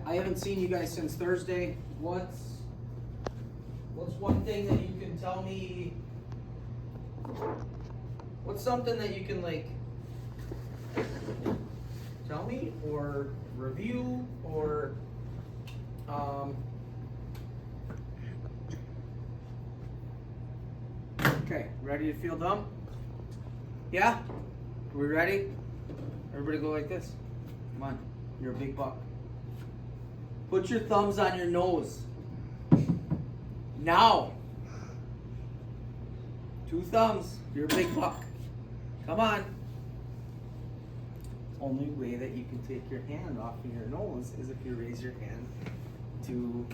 I haven't seen you guys since Thursday. What's one thing that you can tell me? What's something that you can like tell me or review or okay, ready to feel dumb? Yeah? Are we ready? Everybody go like this. Come on, you're a big buck. Put your thumbs on your nose. Now. 2 thumbs, you're a big buck. Come on. Only way that you can take your hand off of your nose is if you raise your hand to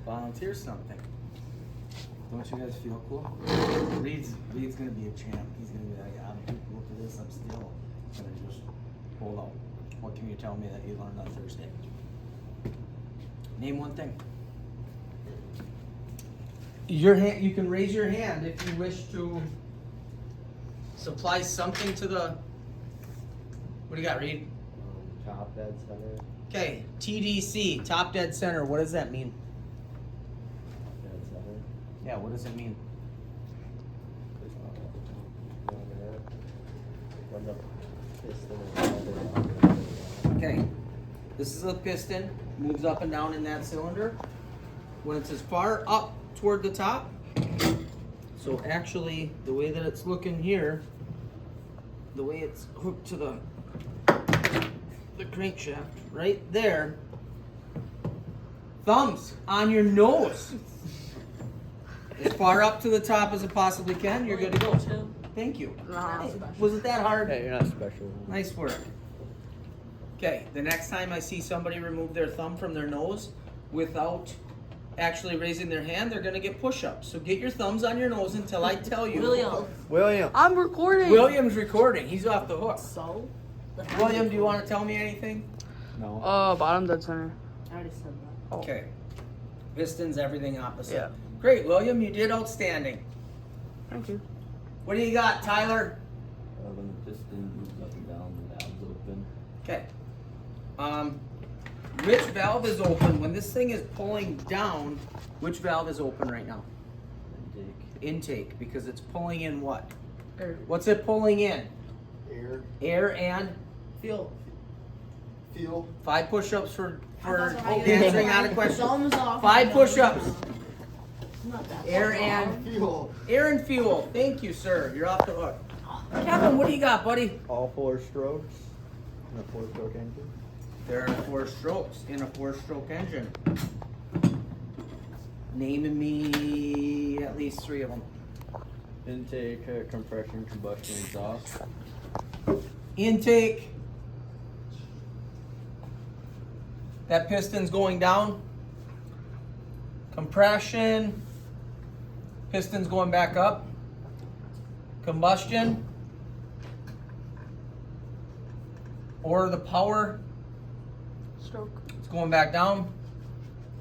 volunteer something. Don't you guys feel cool? Reed's gonna be a champ. He's gonna be like, I'm too cool for this. I'm still gonna just hold on. What can you tell me that you learned on Thursday? Name one thing. Your hand. You can raise your hand if you wish to supply something to the. What do you got, Reed? Top dead center. Okay, TDC, top dead center. What does that mean? Top dead center. Yeah, what does it mean? When the piston is Okay, this is a piston, moves up and down in that cylinder. When it's as far up toward the top, so actually the way that it's looking here, the way it's hooked to the crankshaft, right there, thumbs on your nose. As far up to the top as it possibly can, you're good to go. Thank you. Hey, wasn't that hard? Hey, you're not special. Nice work. Okay, the next time I see somebody remove their thumb from their nose without actually raising their hand, they're gonna get push-ups. So get your thumbs on your nose until I tell you. William. I'm recording. William's recording. He's off the hook. So? William, do you want to tell me anything? No. Bottom dead center. I already said that. Okay. Pistons, everything opposite. Yeah. Great, William, you did outstanding. Thank you. What do you got, Tyler? When the piston moves up and down, the valve's open. Okay. Which valve is open? When this thing is pulling down, which valve is open right now? Intake, because it's pulling in what? Air. What's it pulling in? Air. Air and Feel. 5 push-ups for That's what I answering got. out a question. Thumbs off. 5 push-ups. Not that. Air and Fuel. fuel. Thank you, sir. You're off the hook. Kevin, what do you got, buddy? All 4 strokes in a 4-stroke engine. There are 4 strokes in a 4-stroke engine. Name me at least 3 of them. Intake, compression, combustion, exhaust. Intake. That piston's going down. Compression. Piston's going back up. Combustion. Or the power. Stroke. It's going back down.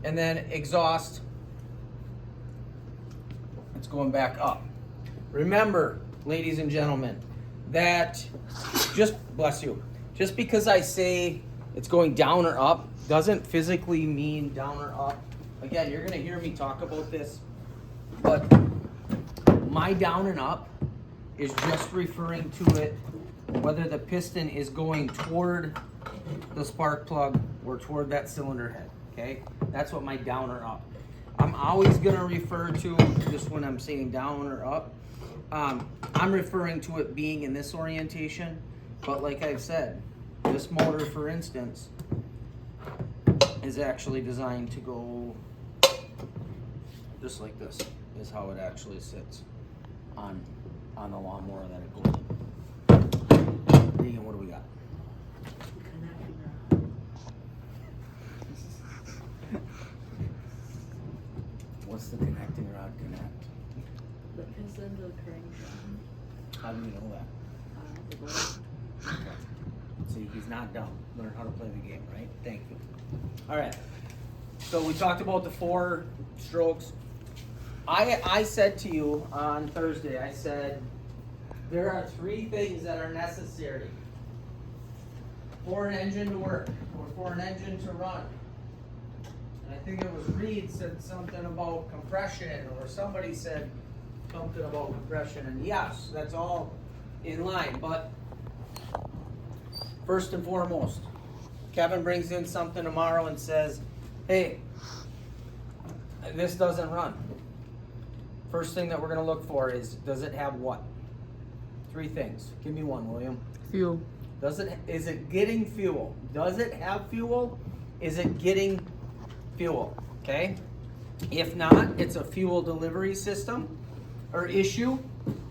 And then exhaust. It's going back up. Remember, ladies and gentlemen, that just because I say it's going down or up doesn't physically mean down or up. Again, you're gonna hear me talk about this, but my down and up is just referring to it whether the piston is going toward the spark plug or toward that cylinder head, okay? That's what my down or up. I'm always gonna refer to this when I'm saying down or up. I'm referring to it being in this orientation, but like I've said, this motor, for instance, is actually designed to go just like this, is how it actually sits on the lawnmower that it goes in. Regan, what do we got? What's the connecting rod connect? The piston to the crankshaft. How do you know that? The bolt. Okay. See, he's not dumb. Learn how to play the game, right? Thank you. All right. So we talked about the 4 strokes. I said to you on Thursday, I said, there are 3 things that are necessary for an engine to work, or for an engine to run. And I think it was Reed said something about compression, or somebody said something about compression, and yes, that's all in line, but first and foremost, Kevin brings in something tomorrow and says, hey, this doesn't run. First thing that we're gonna look for is, does it have what? 3 things. Give me one, William. Fuel. Is it getting fuel? Does it have fuel? Is it getting fuel? Okay? If not, it's a fuel delivery system or issue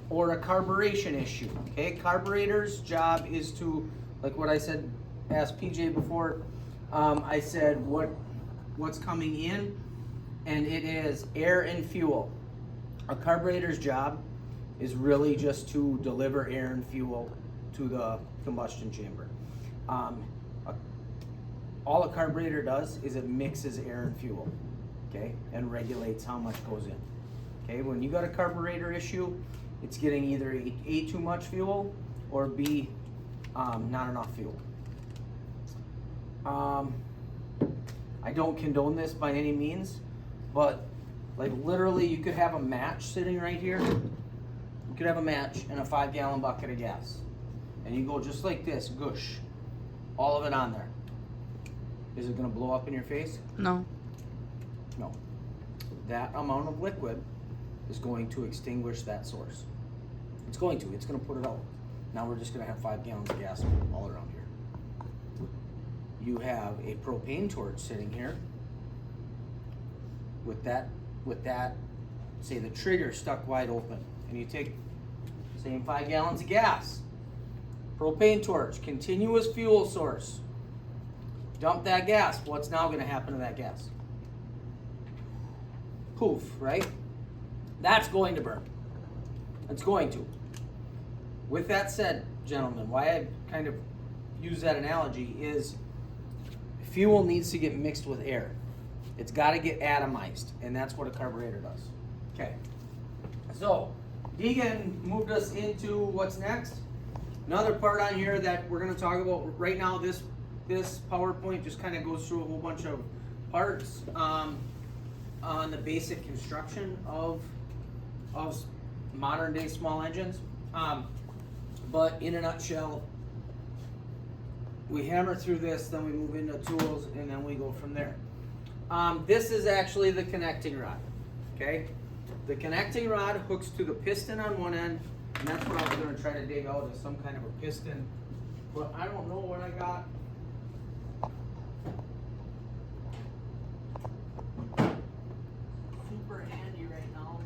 or a carburation issue. Okay? Carburetor's job is to, like what I said, asked PJ before, I said what's coming in, and it is air and fuel. A carburetor's job is really just to deliver air and fuel to the combustion chamber. All a carburetor does is it mixes air and fuel, okay, and regulates how much goes in. Okay, when you got a carburetor issue, it's getting either A, too much fuel, or B, not enough fuel. I don't condone this by any means, but like literally you could have a match sitting right here. You could have a match and a 5-gallon bucket of gas. And you go just like this, goosh, all of it on there. Is it gonna blow up in your face? No. No. That amount of liquid is going to extinguish that source. It's going to, it's gonna put it out. Now we're just gonna have 5 gallons of gas all around here. You have a propane torch sitting here. With that, say the trigger stuck wide open, and you take same 5 gallons of gas, propane torch, continuous fuel source, dump that gas, what's now gonna happen to that gas? Poof, right? That's going to burn. It's going to. With that said, gentlemen, why I kind of use that analogy is fuel needs to get mixed with air. It's got to get atomized, and that's what a carburetor does. Okay. So, Deegan moved us into what's next. Another part on here that we're going to talk about right now. This PowerPoint just kind of goes through a whole bunch of parts on the basic construction of modern day small engines. But in a nutshell, we hammer through this, then we move into tools, and then we go from there. This is actually the connecting rod, okay? The connecting rod hooks to the piston on one end, and that's what I was going to try to dig out, is some kind of a piston, but I don't know what I got. Super handy right now.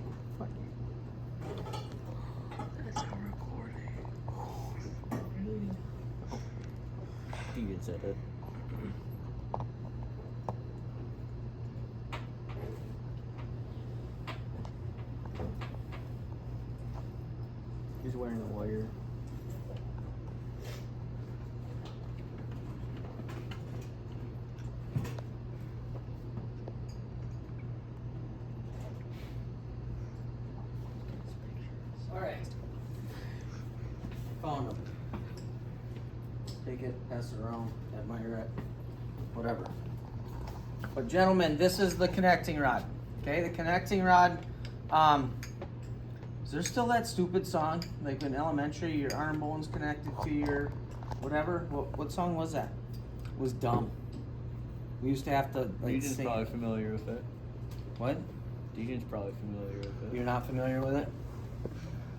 That's a recording. Deegan said it. He's wearing a wire. Alright. Found them. Take it, pass it around, admire it, whatever. But gentlemen, this is the connecting rod. Okay, the connecting rod, is there still that stupid song? Like in elementary, your arm bone's connected to your whatever? What song was that? It was dumb. We used to have to like Deegan's sing. probably familiar with it. What? Deegan's probably familiar with it. You're not familiar with it?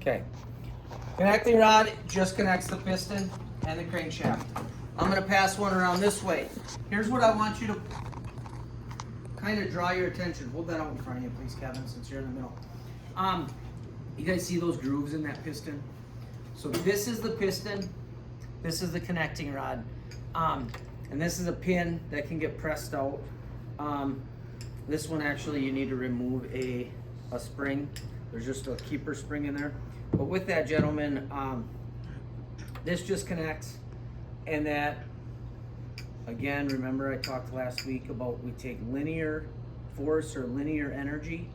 Okay. Connecting rod just connects the piston and the crankshaft. I'm gonna pass one around this way. Here's what I want you to kind of draw your attention. Hold that out in front of you, please, Kevin, since you're in the middle. You guys see those grooves in that piston? So this is the piston, this is the connecting rod, and this is a pin that can get pressed out. This one actually you need to remove a spring. There's just a keeper spring in there. But with that, gentlemen, this just connects, and that, again, remember I talked last week about we take linear force or linear energy,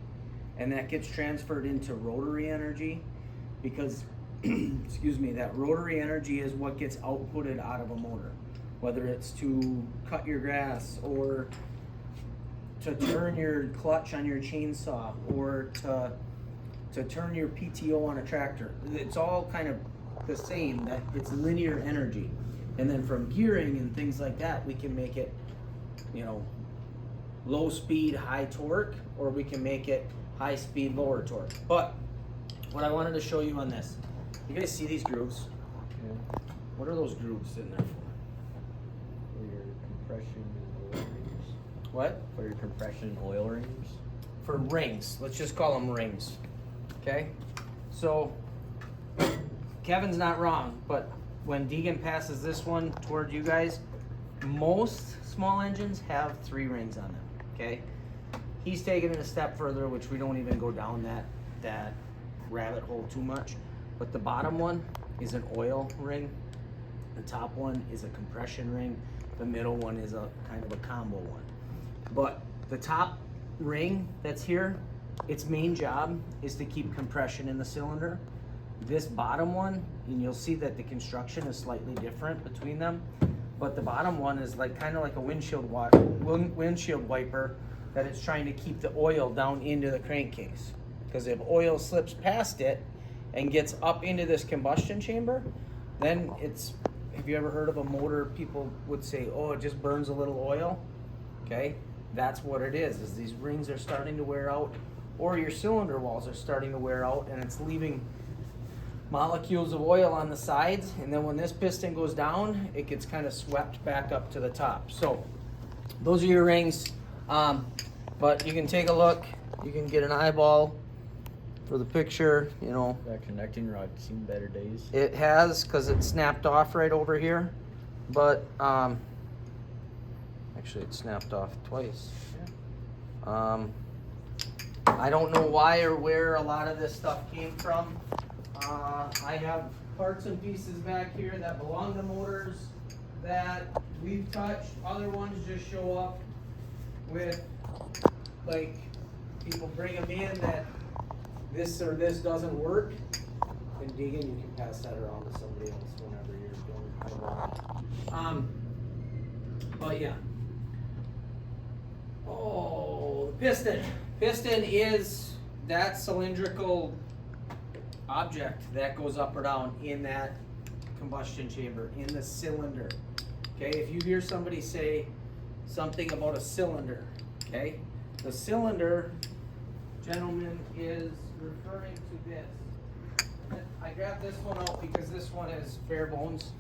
and that gets transferred into rotary energy, because, excuse me, that rotary energy is what gets outputted out of a motor, whether it's to cut your grass or to turn your clutch on your chainsaw or to turn your PTO on a tractor. It's all kind of the same, that it's linear energy. And then from gearing and things like that, we can make it, you know, low speed, high torque, or we can make it high speed, lower torque. But what I wanted to show you on this, you guys see these grooves? Yeah. What are those grooves in there for? For your compression and oil rings. What? For your compression and oil rings. For rings. Let's just call them rings. Okay? So, Kevin's not wrong, but when Deegan passes this one toward you guys, most small engines have 3 rings on them. Okay? He's taking it a step further, which we don't even go down that rabbit hole too much. But the bottom one is an oil ring. The top one is a compression ring. The middle one is a kind of a combo one. But the top ring that's here, its main job is to keep compression in the cylinder. This bottom one, and you'll see that the construction is slightly different between them, but the bottom one is like kind of like a windshield wiper that it's trying to keep the oil down into the crankcase. Because if oil slips past it and gets up into this combustion chamber, then it's, have you ever heard of a motor, people would say, oh, it just burns a little oil? Okay, that's what it is these rings are starting to wear out, or your cylinder walls are starting to wear out, and it's leaving molecules of oil on the sides, and then when this piston goes down, it gets kind of swept back up to the top. So those are your rings, but you can take a look, you can get an eyeball for the picture, you know. That connecting rod's seen better days. It has, because it snapped off right over here, but actually it snapped off twice. I don't know why or where a lot of this stuff came from. I have parts and pieces back here that belong to motors that we've touched. Other ones just show up with, like, people bring them in that this or this doesn't work. And Deegan, you can pass that around to somebody else whenever you're done. But yeah. Oh, the piston. Piston is that cylindrical object that goes up or down in that combustion chamber, in the cylinder. Okay, if you hear somebody say something about a cylinder, okay, the cylinder, gentlemen, is referring to this. I grabbed this one out because this one is bare bones.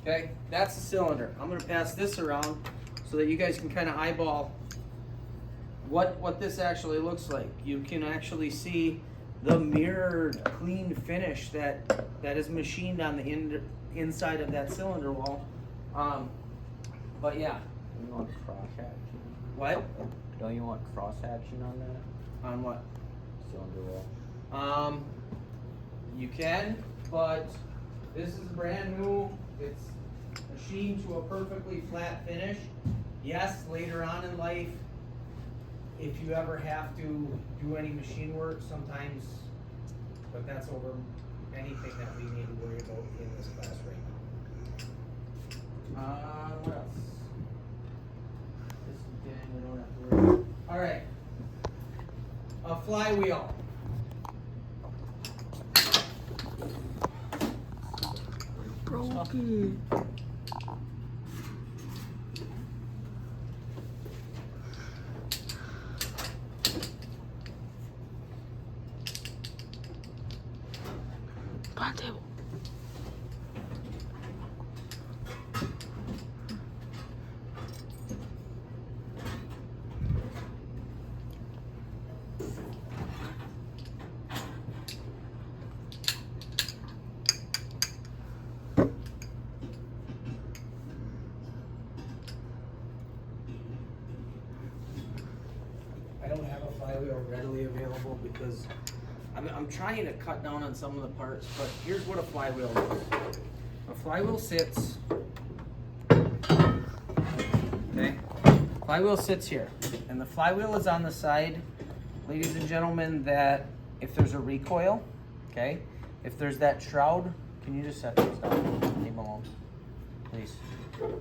Okay, that's the cylinder. I'm gonna pass this around so that you guys can kind of eyeball what this actually looks like. You can actually see the mirrored, clean finish that is machined on the inside of that cylinder wall. But yeah. Don't you want cross action? What? Don't you want cross action on that On what? cylinder wall? You can, but this is brand new. It's machined to a perfectly flat finish. Yes, later on in life, if you ever have to do any machine work, sometimes, but that's over anything that we need to worry about in this class right now. What else? This again, we don't have to worry. All right. A flywheel. Broken. Table. I don't have a flywheel readily available because I'm trying to cut down on some of the parts, but here's what a flywheel is. A flywheel sits, okay? Flywheel sits here, and the flywheel is on the side, ladies and gentlemen, that if there's a recoil, okay? If there's that shroud, can you just set those down? Leave them alone, please.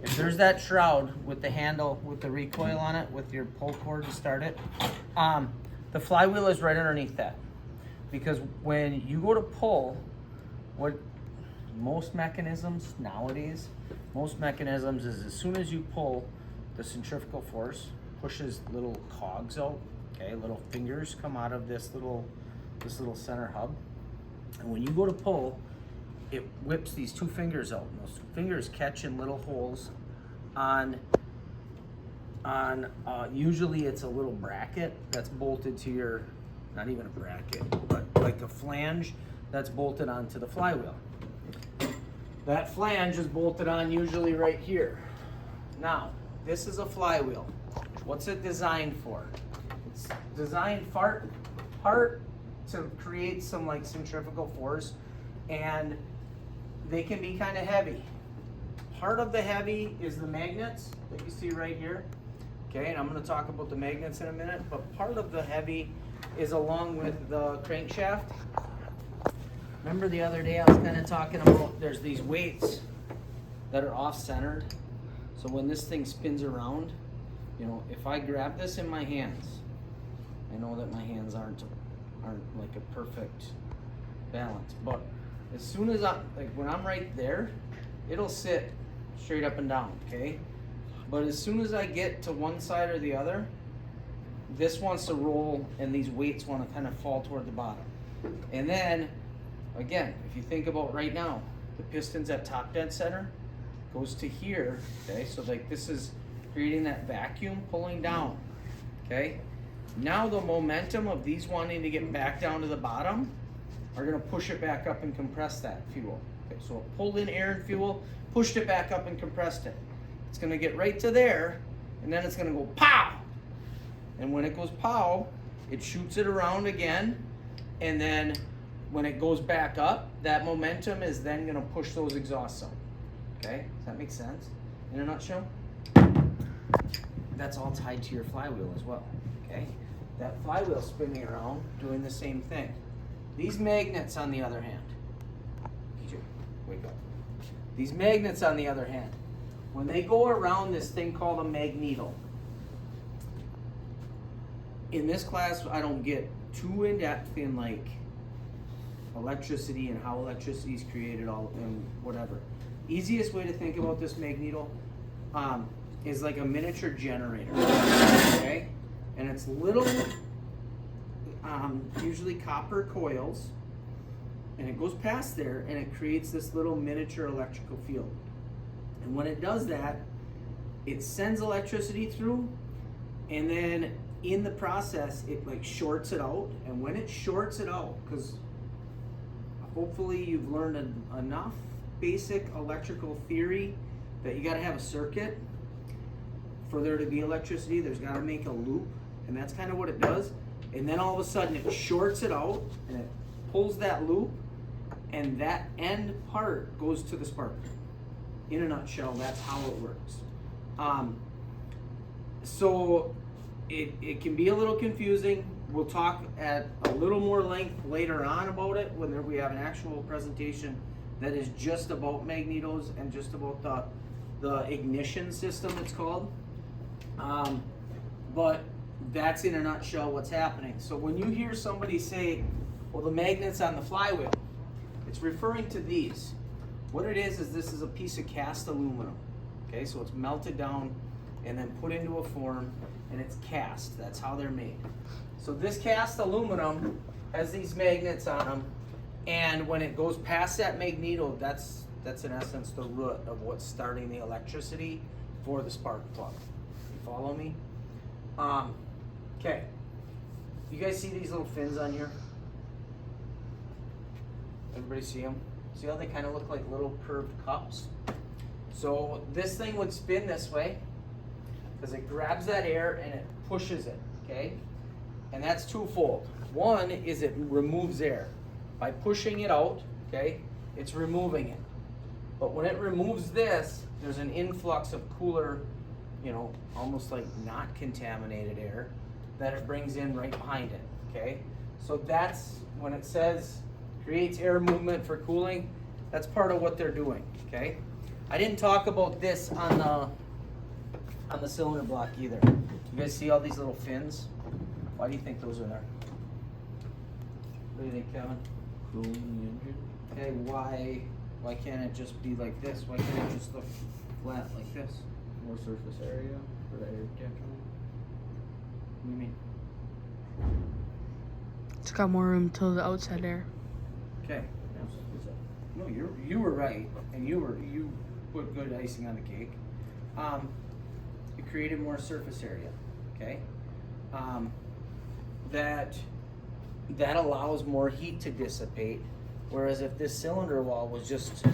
if there's that shroud with the handle, with the recoil on it, with your pull cord to start it, the flywheel is right underneath that. Because when you go to pull, what most mechanisms nowadays, is as soon as you pull, the centrifugal force pushes little cogs out, okay? Little fingers come out of this little center hub. And when you go to pull, it whips these two fingers out. And those fingers catch in little holes on usually it's a little bracket that's bolted to your, not even a bracket, but like a flange that's bolted onto the flywheel. That flange is bolted on usually right here. Now, this is a flywheel. What's it designed for? It's designed part to create some like centrifugal force, and they can be kind of heavy. Part of the heavy is the magnets that you see right here. Okay, and I'm going to talk about the magnets in a minute, but part of the heavy is along with the crankshaft. Remember the other day I was kind of talking about there's these weights that are off-centered. So when this thing spins around, you know, if I grab this in my hands, I know that my hands aren't like a perfect balance, but as soon as when I'm right there, it'll sit straight up and down, okay? But as soon as I get to one side or the other, this wants to roll and these weights want to kind of fall toward the bottom. And then, again, if you think about right now, the piston's at top dead center, goes to here, okay? So like this is creating that vacuum pulling down, okay? Now the momentum of these wanting to get back down to the bottom are gonna push it back up and compress that fuel. Okay, so it pulled in air and fuel, pushed it back up and compressed it. It's gonna get right to there, and then it's gonna go pow! And when it goes pow, it shoots it around again, and then when it goes back up, that momentum is then gonna push those exhausts out. Okay, does that make sense in a nutshell? That's all tied to your flywheel as well, okay? That flywheel spinning around, doing the same thing. These magnets, on the other hand, PJ, wake up. These magnets, on the other hand, when they go around this thing called a magneto, in this class, I don't get too in depth in like electricity and how electricity is created, all and whatever. Easiest way to think about this magneto is like a miniature generator, okay? And it's little, usually copper coils, and it goes past there and it creates this little miniature electrical field. And when it does that, it sends electricity through, and then in the process, it like shorts it out. And when it shorts it out, because hopefully you've learned enough basic electrical theory that you got to have a circuit for there to be electricity. There's got to make a loop, and that's kind of what it does. And then all of a sudden it shorts it out and it pulls that loop, and that end part goes to the spark. In a nutshell, that's how it works. So it can be a little confusing. We'll talk at a little more length later on about it when we have an actual presentation that is just about magnetos and just about the ignition system, it's called. But that's in a nutshell what's happening. So when you hear somebody say, well, the magnet's on the flywheel, it's referring to these. What it is this is a piece of cast aluminum. Okay, so it's melted down and then put into a form, and it's cast. That's how they're made. So this cast aluminum has these magnets on them, and when it goes past that magneto, that's in essence the root of what's starting the electricity for the spark plug. You follow me? Okay. You guys see these little fins on here? Everybody see them? See how they kind of look like little curved cups? So this thing would spin this way because it grabs that air and it pushes it, okay? And that's twofold. One is it removes air. By pushing it out, okay, it's removing it. But when it removes this, there's an influx of cooler, you know, almost like not contaminated air that it brings in right behind it, okay? So that's, when it says creates air movement for cooling, that's part of what they're doing, okay? I didn't talk about this on the cylinder block either. You guys see all these little fins? Why do you think those are there? What do you think, Kevin? Cooling the engine. Okay, why can't it just be like this? Why can't it just look flat like this? More surface area for the air capture. What do you mean? It's got more room to the outside air. Okay. No, you were right, and you put good icing on the cake. It created more surface area. Okay. That allows more heat to dissipate. Whereas if this cylinder wall was just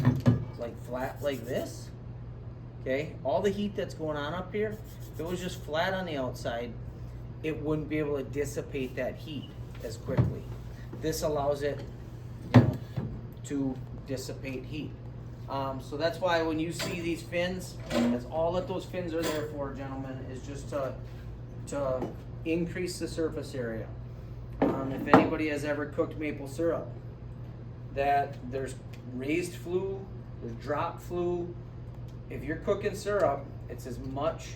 like flat like this, okay, all the heat that's going on up here, if it was just flat on the outside, it wouldn't be able to dissipate that heat as quickly. This allows it, you know, to dissipate heat. So that's why when you see these fins, that's all that those fins are there for, gentlemen, is just to increase the surface area. If anybody has ever cooked maple syrup, that there's raised flue, there's drop flue. If you're cooking syrup, it's as much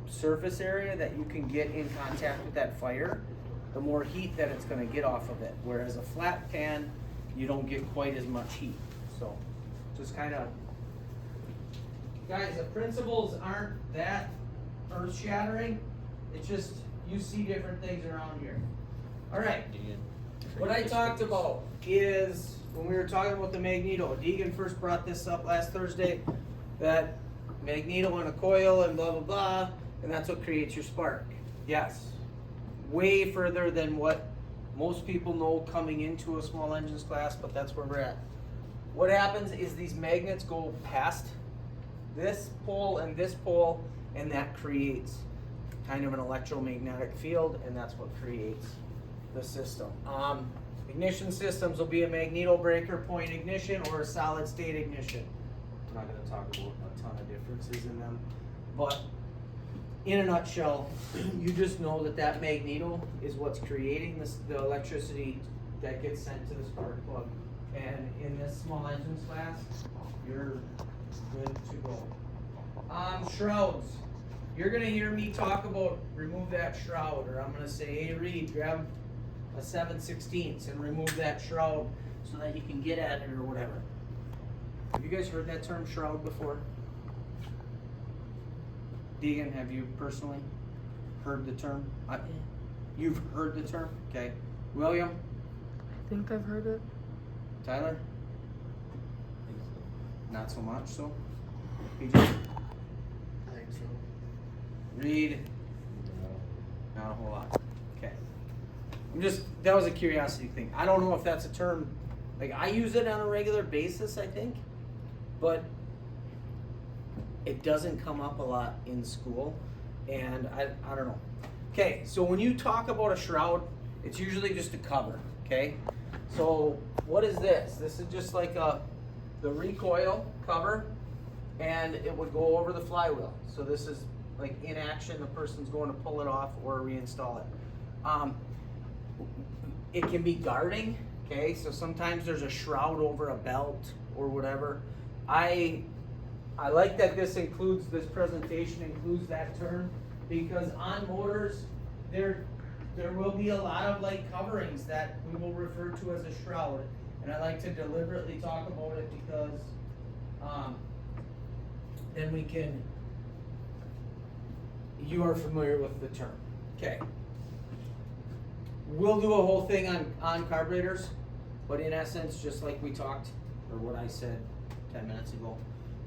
surface area that you can get in contact with that fire, the more heat that it's going to get off of it. Whereas a flat pan, you don't get quite as much heat. So just kind of, guys, the principles aren't that earth shattering. It's just you see different things around here. All right. What I talked about is when we were talking about the magneto, Deegan first brought this up last Thursday, that magneto in a coil and blah, blah, blah, and that's what creates your spark. Yes, way further than what most people know coming into a small engines class, but that's where we're at. What happens is these magnets go past this pole and this pole, and that creates kind of an electromagnetic field, and that's what creates the system. Ignition systems will be a magneto breaker point ignition or a solid state ignition. I'm not going to talk about a ton of differences in them, but in a nutshell, you just know that that magneto is what's creating the electricity that gets sent to the spark plug. And in this small engines class, you're good to go. Shrouds. You're gonna hear me talk about remove that shroud, or I'm gonna say, hey Reed, grab a 7/16 and remove that shroud so that you can get at it or whatever. Have you guys heard that term shroud before? Deegan, have you personally heard the term? You've heard the term? Okay. William? I think I've heard it. Tyler? Not so much, so? PJ? I think so. Reed? Not a whole lot. Okay. That was a curiosity thing. I don't know if that's a term, like I use it on a regular basis, I think, but it doesn't come up a lot in school, and I don't know. Okay, so when you talk about a shroud, it's usually just a cover, okay? So what is this? This is just like the recoil cover, and it would go over the flywheel. So this is like in action, the person's going to pull it off or reinstall it. It can be guarding, okay? So sometimes there's a shroud over a belt or whatever. I like that this presentation includes that term, because on motors, there will be a lot of like coverings that we will refer to as a shroud. And I like to deliberately talk about it because then you are familiar with the term. Okay. We'll do a whole thing on carburetors, but in essence, just like we talked, or what I said 10 minutes ago,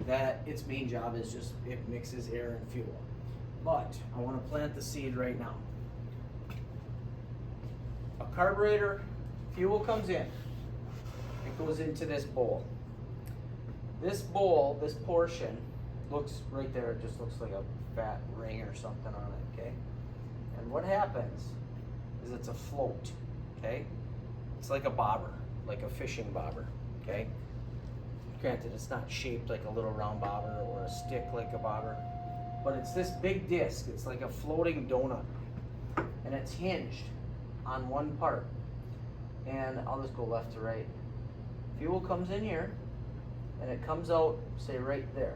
that its main job is just it mixes air and fuel. But I want to plant the seed right now. A carburetor, fuel comes in. It goes into this bowl. This bowl, this portion, looks right there, it just looks like a fat ring or something on it, okay? And what happens is it's a float, okay? It's like a bobber, like a fishing bobber, okay? Granted, it's not shaped like a little round bobber or a stick like a bobber, but it's this big disc. It's like a floating donut, and it's hinged on one part. And I'll just go left to right. Fuel comes in here, and it comes out, say right there.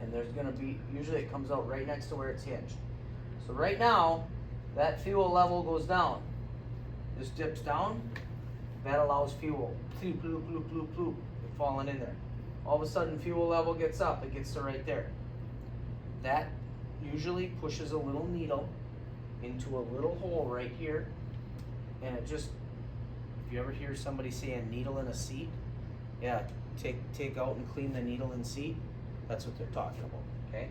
And there's gonna be, usually it comes out right next to where it's hinged. So right now, that fuel level goes down. This dips down, that allows fuel, bloop, bloop, bloop, bloop, bloop, falling in there. All of a sudden fuel level gets up, it gets to right there. That usually pushes a little needle into a little hole right here, and it just, if you ever hear somebody say a needle in a seat, yeah, take out and clean the needle in seat, that's what they're talking about, okay?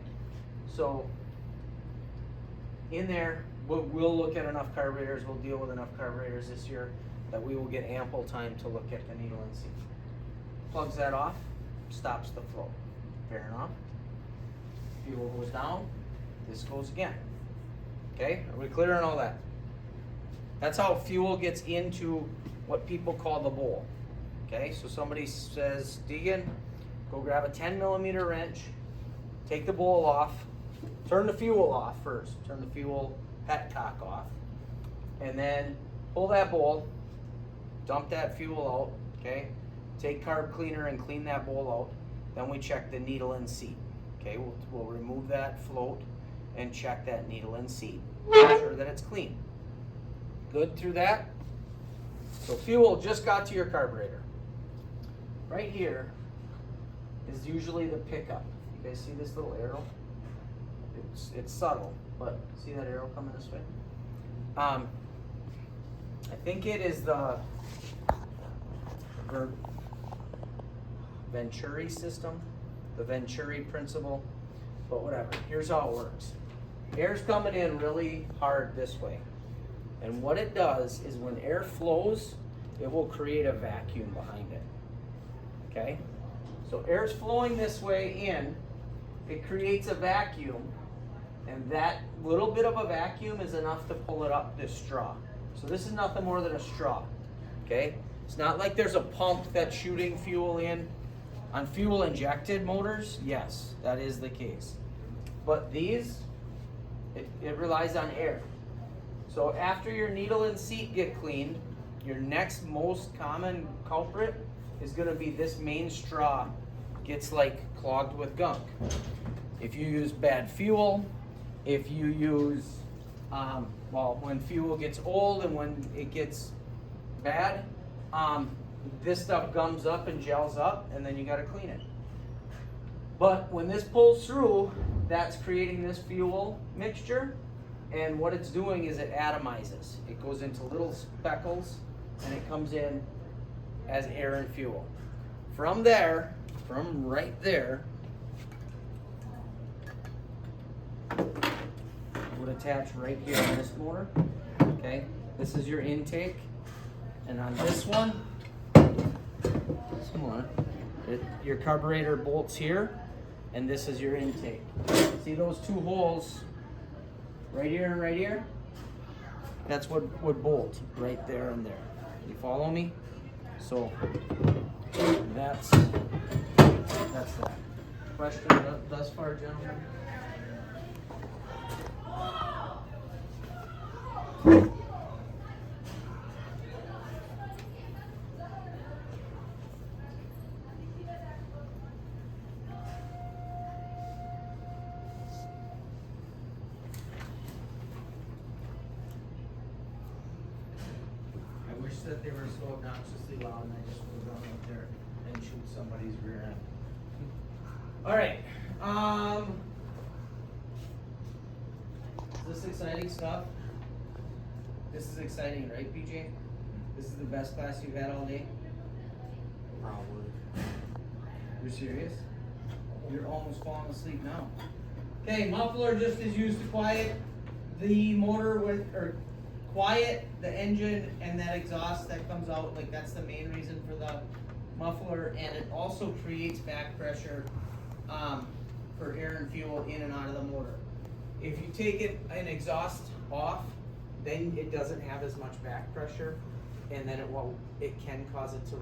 So, in there, we'll look at enough carburetors, we'll deal with enough carburetors this year that we will get ample time to look at the needle in seat. Plugs that off, stops the flow. Fair enough. Fuel goes down, this goes again. Okay, are we clear on all that? That's how fuel gets into what people call the bowl. Okay, so somebody says, Deegan, go grab a 10mm wrench, take the bowl off, turn the fuel off first, turn the fuel petcock off, and then pull that bowl, dump that fuel out, okay? Take carb cleaner and clean that bowl out. Then we check the needle in seat. Okay, we'll remove that float and check that needle in seat. Make sure that it's clean. Good through that? So fuel just got to your carburetor. Right here is usually the pickup. You guys see this little arrow? It's subtle, but see that arrow coming this way? I think it is the Venturi system, the Venturi principle, but whatever. Here's how it works. Air's coming in really hard this way. And what it does is when air flows, it will create a vacuum behind it. Okay? So air's flowing this way in, it creates a vacuum, and that little bit of a vacuum is enough to pull it up this straw. So this is nothing more than a straw. Okay? It's not like there's a pump that's shooting fuel in. On fuel injected motors, yes, that is the case. But these, it relies on air. So after your needle and seat get cleaned, your next most common culprit is gonna be this main straw gets like clogged with gunk. If you use bad fuel, if you use, well, when fuel gets old and when it gets bad, this stuff gums up and gels up, and then you gotta clean it. But when this pulls through, that's creating this fuel mixture, and what it's doing is it atomizes. It goes into little speckles, and it comes in as air and fuel. From there, from right there, would attach right here on this motor. Okay, this is your intake, and on this one, similar. Your carburetor bolts here, and this is your intake. See those two holes right here and right here? That's what would bolt right there and there. You follow me? So that's that. Question thus far, gentlemen? I wish that they were so obnoxiously loud and I just would run up there and shoot somebody's rear end. Alright, is this exciting stuff? This is exciting, right, PJ? This is the best class you've had all day? Probably. You're serious? You're almost falling asleep now. Okay, muffler just is used to quiet the motor or quiet the engine and that exhaust that comes out. Like that's the main reason for the muffler, and it also creates back pressure for air and fuel in and out of the motor. If you take an exhaust off, then it doesn't have as much back pressure, and then it can cause it to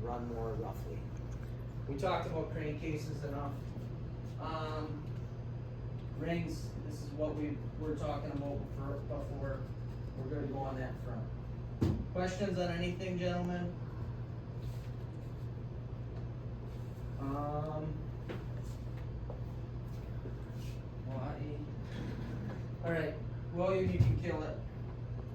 run more roughly. We talked about crankcases enough. Rings, this is what we were talking about before. We're going to go on that front. Questions on anything, gentlemen? Why? All right, William, you can kill it.